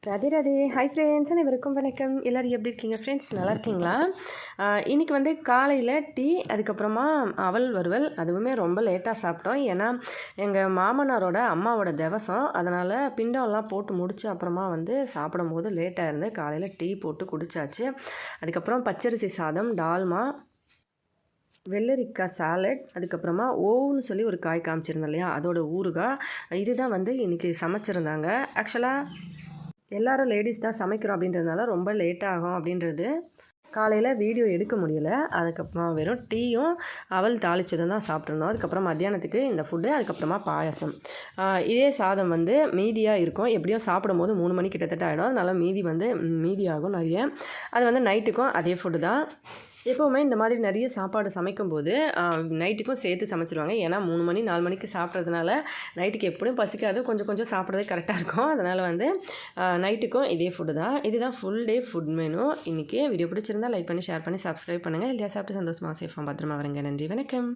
Radhe Radhe. Hi friends, அனைவருக்கும் வணக்கம். எல்லோரும் எப்படி இருக்கீங்க ஃப்ரெண்ட்ஸ்? நல்லா இருக்கீங்களா? இன்றைக்கி வந்து காலையில் டீ, அதுக்கப்புறமா அவல் வறுவல். அதுவுமே ரொம்ப லேட்டாக சாப்பிட்டோம். ஏன்னா எங்கள் மாமனாரோட அம்மாவோட திவசம். அதனால் பிண்டம்லாம் போட்டு முடிச்சு அப்புறமா வந்து சாப்பிடும்போது லேட்டாக இருந்து காலையில் டீ போட்டு குடித்தாச்சு. அதுக்கப்புறம் பச்சரிசி சாதம், டால்மா, வெள்ளரிக்காய் சாலட், அதுக்கப்புறமா ஓவுன்னு சொல்லி ஒரு காய் காமிச்சிருந்தேன் இல்லையா, அதோட ஊறுகாய். இதுதான் வந்து இன்றைக்கி சமைச்சிருந்தாங்க. ஆக்சுவலாக எல்லாரும் லேடிஸ் தான் சமைக்கிறோம் அப்படின்றதுனால ரொம்ப லேட் ஆகும் அப்படின்றது காலையில் வீடியோ எடுக்க முடியல. அதுக்கப்புறமா வெறும் டீயும் அவல் தாளிச்சதும் தான் சாப்பிட்ருந்தோம். அதுக்கப்புறம் மத்தியானத்துக்கு இந்த ஃபுட்டு, அதுக்கப்புறமா பாயாசம். இதே சாதம் வந்து மீதியாக இருக்கும். எப்படியும் சாப்பிடும்போது 3 மணி கிட்டத்தட்ட ஆகிடும். அதனால் மீதி வந்து மீதியாகும் நிறைய. அது வந்து நைட்டுக்கும் அதே ஃபுட்டு தான். எப்போவுமே இந்த மாதிரி நிறைய சாப்பாடு சமைக்கும்போது நைட்டுக்கும் சேர்த்து சமைச்சிருவாங்க. ஏன்னா 3 மணி 4 மணிக்கு சாப்பிட்றதுனால நைட்டுக்கு எப்படியும் பசிக்காது. கொஞ்சம் கொஞ்சம் சாப்பிட்றதே கரெக்டாக இருக்கும். அதனால் வந்து நைட்டுக்கும் இதே ஃபுட்டு தான். இதுதான் ஃபுல் டே ஃபுட் மெனு இன்றைக்கி. வீடியோ பிடிச்சிருந்தா லைக் பண்ணி, ஷேர் பண்ணி, சப்ஸ்கிரைப் பண்ணுங்கள். இல்லையா சாப்பிட்டு சந்தோஷமாக சேஃபாக பத்திரமா வரங்க. நன்றி, வணக்கம்.